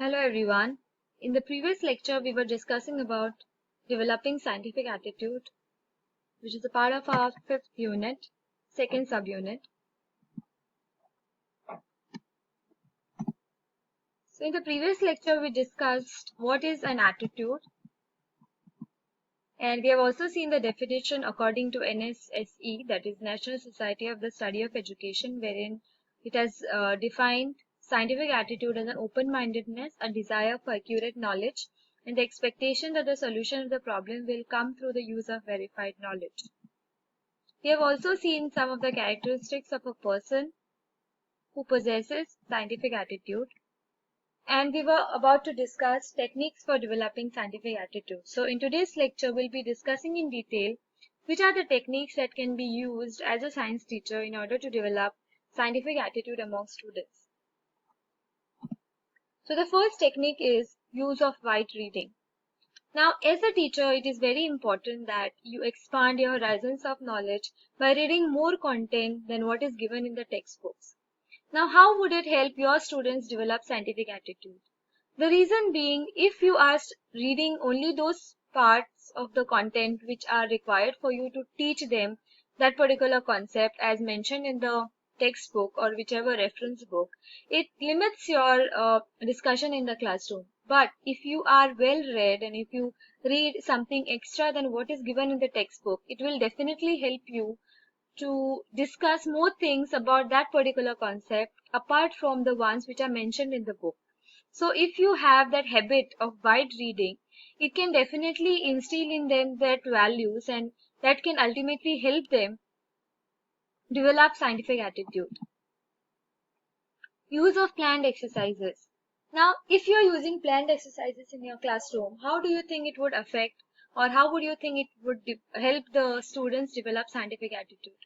Hello everyone. In the previous lecture, we were discussing about developing scientific attitude, which is a part of our fifth unit, second subunit. So in the previous lecture, we discussed what is an attitude, and we have also seen the definition according to NSSE, that is National Society of the Study of Education, wherein it has defined scientific attitude as an open-mindedness, a desire for accurate knowledge, and the expectation that the solution of the problem will come through the use of verified knowledge. We have also seen some of the characteristics of a person who possesses scientific attitude, and we were about to discuss techniques for developing scientific attitude. So in today's lecture, we'll be discussing in detail which are the techniques that can be used as a science teacher in order to develop scientific attitude among students. So the first technique is use of wide reading. Now, as a teacher, it is very important that you expand your horizons of knowledge by reading more content than what is given in the textbooks. Now, how would it help your students develop scientific attitude? The reason being, if you are reading only those parts of the content which are required for you to teach them that particular concept as mentioned in the textbook or whichever reference book, it limits your discussion in the classroom. But if you are well read and if you read something extra than what is given in the textbook, it will definitely help you to discuss more things about that particular concept apart from the ones which are mentioned in the book. So if you have that habit of wide reading, it can definitely instill in them that values and that can ultimately help them develop scientific attitude. Use of planned exercises. Now, if you're using planned exercises in your classroom, how do you think it would affect or how would you think it would help the students develop scientific attitude?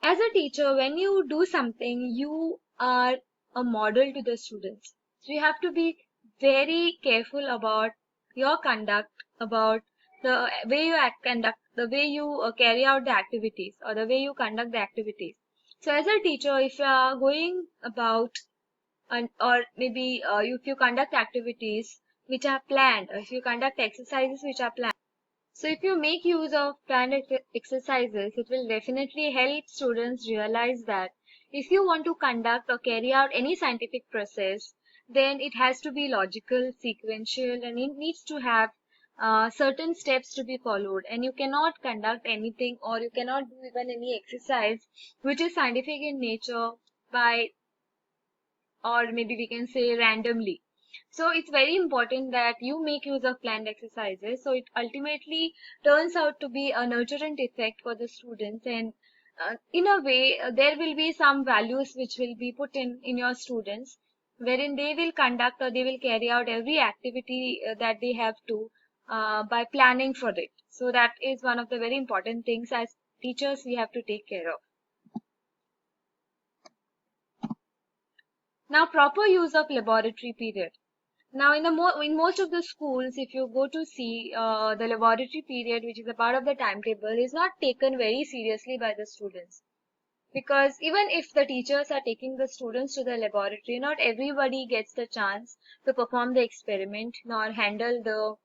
As a teacher, when you do something, you are a model to the students. So you have to be very careful about your conduct, about the way you conduct, the way you carry out the activities or the way you conduct the activities. So as a teacher, if you are going about or maybe if you conduct activities which are planned, or if you conduct exercises which are planned, so if you make use of planned exercises, it will definitely help students realize that if you want to conduct or carry out any scientific process, then it has to be logical, sequential, and it needs to have certain steps to be followed. And you cannot conduct anything or you cannot do even any exercise which is scientific in nature by, or maybe we can say randomly. So it's very important that you make use of planned exercises. So it ultimately turns out to be a nurturant effect for the students, and in a way, there will be some values which will be put in your students, wherein they will conduct or they will carry out every activity that they have to by planning for it. So that is one of the very important things as teachers we have to take care of. Now, proper use of laboratory period. Now, in most of the schools, if you go to see the laboratory period, which is a part of the timetable, is not taken very seriously by the students. Because even if the teachers are taking the students to the laboratory, not everybody gets the chance to perform the experiment nor handle the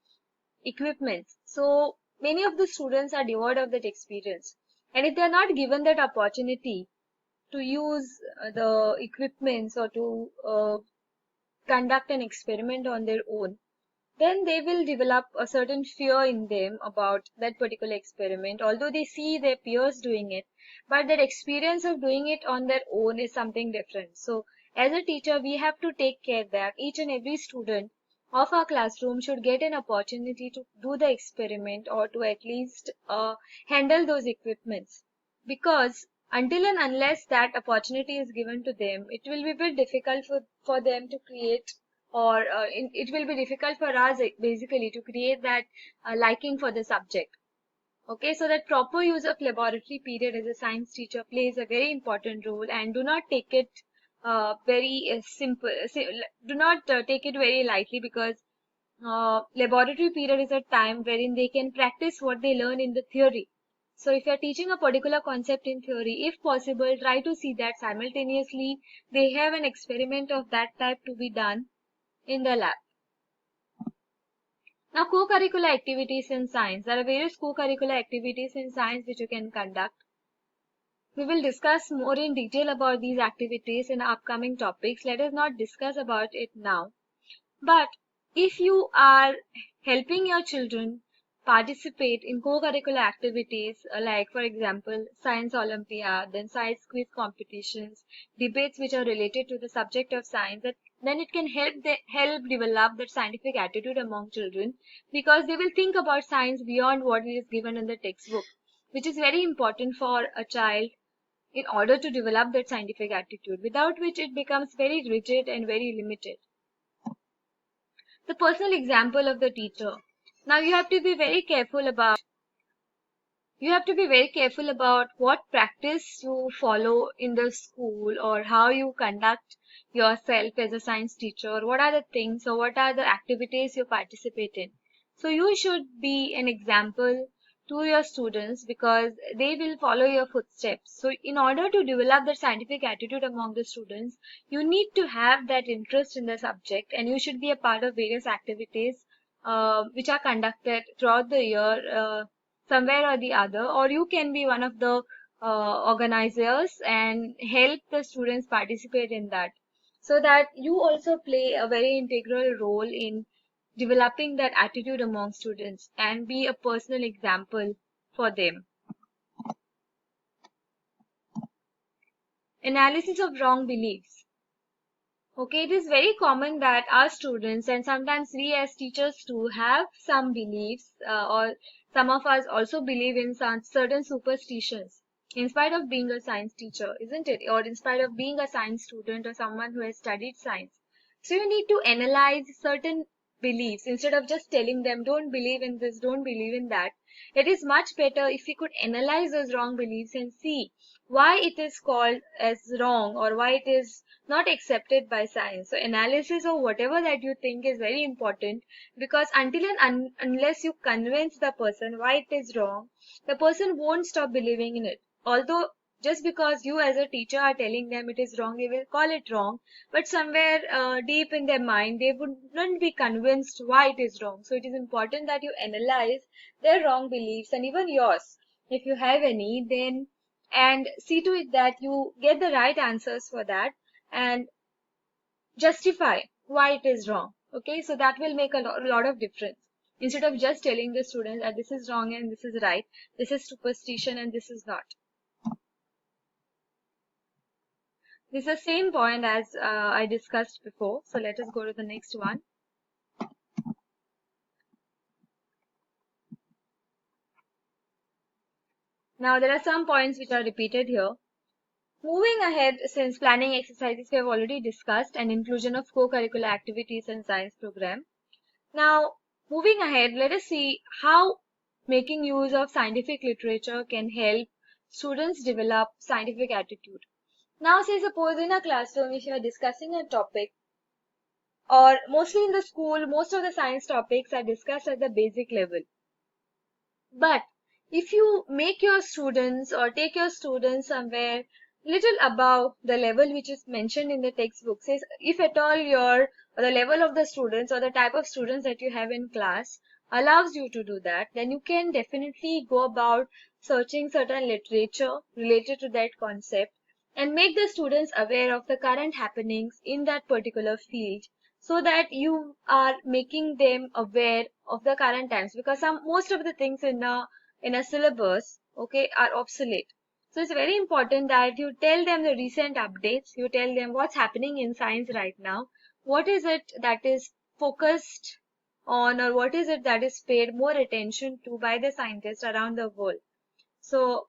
equipment. So many of the students are devoid of that experience. And if they are not given that opportunity to use the equipments or to conduct an experiment on their own, then they will develop a certain fear in them about that particular experiment, although they see their peers doing it, but their experience of doing it on their own is something different. So as a teacher, we have to take care that each and every student of our classroom should get an opportunity to do the experiment or to at least handle those equipments, because until and unless that opportunity is given to them, it will be a bit difficult for them to create, or it will be difficult for us basically to create that liking for the subject. Okay, so that proper use of laboratory period as a science teacher plays a very important role, and do not take it very simple. Do not take it very lightly, because laboratory period is a time wherein they can practice what they learn in the theory. So if you're teaching a particular concept in theory, if possible, try to see that simultaneously they have an experiment of that type to be done in the lab. Now, co-curricular activities in science. There are various co-curricular activities in science which you can conduct. We will discuss more in detail about these activities in upcoming topics. Let us not discuss about it now. But if you are helping your children participate in co-curricular activities like, for example, science olympiad, then science quiz competitions, debates which are related to the subject of science, then it can help develop that scientific attitude among children, because they will think about science beyond what is given in the textbook, which is very important for a child in order to develop that scientific attitude, without which it becomes very rigid and very limited. The personal example of the teacher. Now you have to be very careful about what practice you follow in the school, or how you conduct yourself as a science teacher, what are the things or what are the activities you participate in. So you should be an example to your students, because they will follow your footsteps. So in order to develop the scientific attitude among the students, you need to have that interest in the subject, and you should be a part of various activities which are conducted throughout the year, somewhere or the other, or you can be one of the organizers and help the students participate in that, so that you also play a very integral role in developing that attitude among students and be a personal example for them. Analysis of wrong beliefs. Okay, it is very common that our students, and sometimes we as teachers too, have some beliefs, or some of us also believe in some certain superstitions, in spite of being a science teacher, isn't it? Or in spite of being a science student or someone who has studied science. So you need to analyze certain beliefs instead of just telling them, don't believe in this, don't believe in that. It is much better if we could analyze those wrong beliefs and see why it is called as wrong, or why it is not accepted by science. So analysis of whatever that you think is very important, because until and unless you convince the person why it is wrong, the person won't stop believing in it. Although just because you as a teacher are telling them it is wrong, they will call it wrong, but somewhere deep in their mind they wouldn't be convinced why it is wrong. So it is important that you analyze their wrong beliefs, and even yours if you have any, then, and see to it that you get the right answers for that and justify why it is wrong. Okay, so that will make a lot of difference, instead of just telling the students that this is wrong and this is right, this is superstition and this is not. This is the same point as I discussed before, so let us go to the next one. Now there are some points which are repeated here. Moving ahead, since planning exercises we have already discussed, and inclusion of co-curricular activities in science program. Now, moving ahead, let us see how making use of scientific literature can help students develop scientific attitude. Now, say suppose in a classroom, if you are discussing a topic, or mostly in the school, most of the science topics are discussed at the basic level. But if you make your students or take your students somewhere little above the level which is mentioned in the textbook, says if at all your, or the level of the students or the type of students that you have in class allows you to do that, then you can definitely go about searching certain literature related to that concept and make the students aware of the current happenings in that particular field, so that you are making them aware of the current times, because most of the things in a syllabus, okay, are obsolete. So it's very important that you tell them the recent updates, you tell them what's happening in science right now, what is it that is focused on, or what is it that is paid more attention to by the scientists around the world. So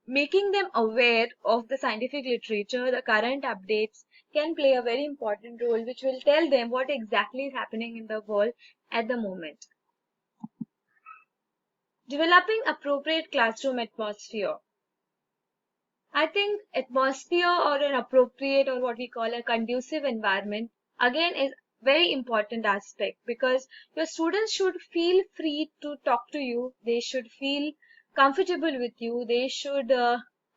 making them aware of the scientific literature, the current updates, can play a very important role, which will tell them what exactly is happening in the world at the moment. Developing appropriate classroom atmosphere. I think atmosphere, or an appropriate, or what we call a conducive environment, again is very important aspect, because your students should feel free to talk to you. They should feel comfortable with you. They should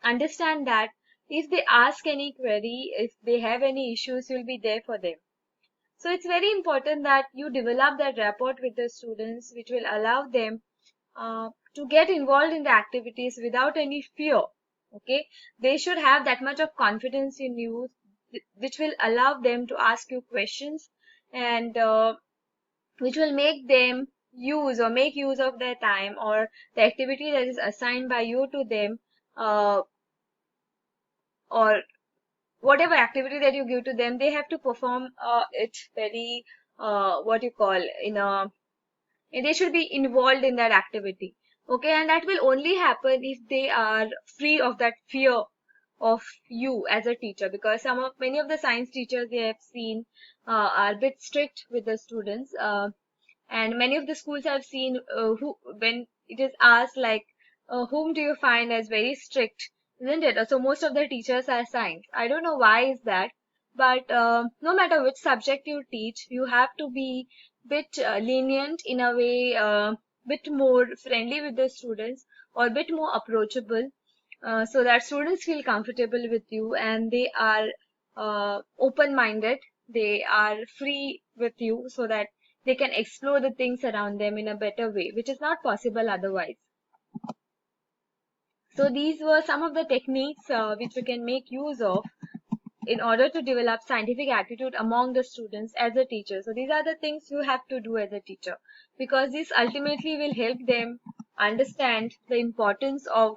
understand that if they ask any query, if they have any issues, you'll be there for them. So it's very important that you develop that rapport with the students, which will allow them to get involved in the activities without any fear. Okay, they should have that much of confidence in you, which will allow them to ask you questions, and which will make them make use of their time, or the activity that is assigned by you to them, uh, or whatever activity that you give to them, they have to perform it very what you call in a they should be involved in that activity. Okay, and that will only happen if they are free of that fear of you as a teacher, because many of the science teachers we have seen are a bit strict with the students, and many of the schools I've seen, who when it is asked like, whom do you find as very strict, isn't it? So most of the teachers are science. I don't know why is that, but no matter which subject you teach, you have to be bit lenient in a way, bit more friendly with the students, or bit more approachable, so that students feel comfortable with you and they are open-minded. They are free with you, so that they can explore the things around them in a better way, which is not possible otherwise. So these were some of the techniques which we can make use of in order to develop scientific attitude among the students as a teacher. So these are the things you have to do as a teacher, because this ultimately will help them understand the importance of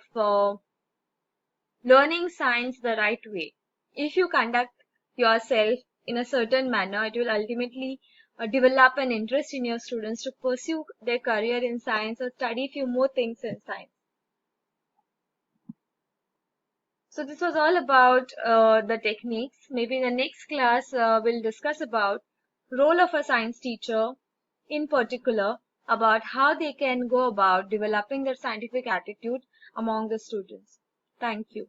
learning science the right way. If you conduct yourself in a certain manner, it will ultimately develop an interest in your students to pursue their career in science or study few more things in science. So this was all about the techniques. Maybe in the next class we'll discuss about role of a science teacher, in particular about how they can go about developing their scientific attitude among the students. Thank you.